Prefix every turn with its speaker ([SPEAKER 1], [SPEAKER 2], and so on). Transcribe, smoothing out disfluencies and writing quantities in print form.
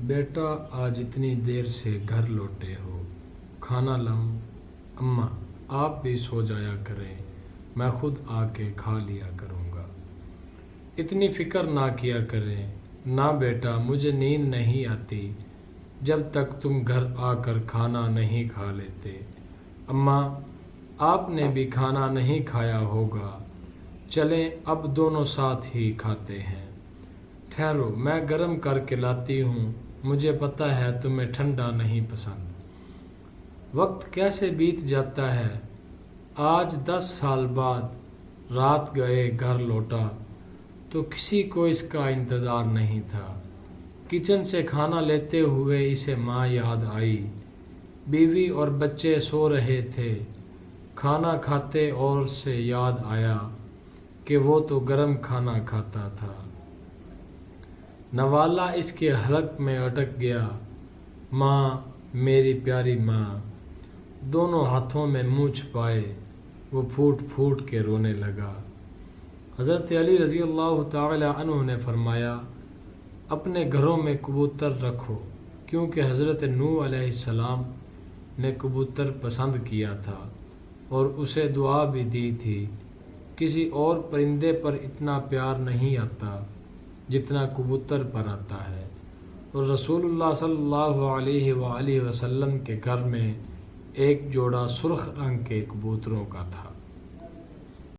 [SPEAKER 1] بیٹا آج اتنی دیر سے گھر لوٹے ہو، کھانا لاؤں؟ اماں آپ بھی سو جایا کریں، میں خود آ کے کھا لیا کروں گا۔ اتنی فکر نہ کیا کریں۔ نہ بیٹا، مجھے نیند نہیں آتی جب تک تم گھر آ کر کھانا نہیں کھا لیتے۔ اماں آپ نے بھی کھانا نہیں کھایا ہوگا، چلیں اب دونوں ساتھ ہی کھاتے ہیں۔ ٹھہرو، میں گرم کر کے لاتی ہوں، مجھے پتہ ہے تمہیں ٹھنڈا نہیں پسند۔ وقت کیسے بیت جاتا ہے۔ آج 10 سال بعد رات گئے گھر لوٹا تو کسی کو اس کا انتظار نہیں تھا۔ کچن سے کھانا لیتے ہوئے اسے ماں یاد آئی۔ بیوی اور بچے سو رہے تھے۔ کھانا کھاتے اور سے یاد آیا کہ وہ تو گرم کھانا کھاتا تھا۔ نوالہ اس کے حلق میں اٹک گیا۔ ماں، میری پیاری ماں۔ دونوں ہاتھوں میں منہ چھپائے وہ پھوٹ پھوٹ کے رونے لگا۔ حضرت علی رضی اللہ تعالی عنہ نے فرمایا، اپنے گھروں میں کبوتر رکھو، کیونکہ حضرت نوح علیہ السلام نے کبوتر پسند کیا تھا اور اسے دعا بھی دی تھی۔ کسی اور پرندے پر اتنا پیار نہیں آتا جتنا کبوتر پر آتا ہے، اور رسول اللہ صلی اللہ علیہ وآلہ وسلم کے گھر میں ایک جوڑا سرخ رنگ کے کبوتروں کا تھا۔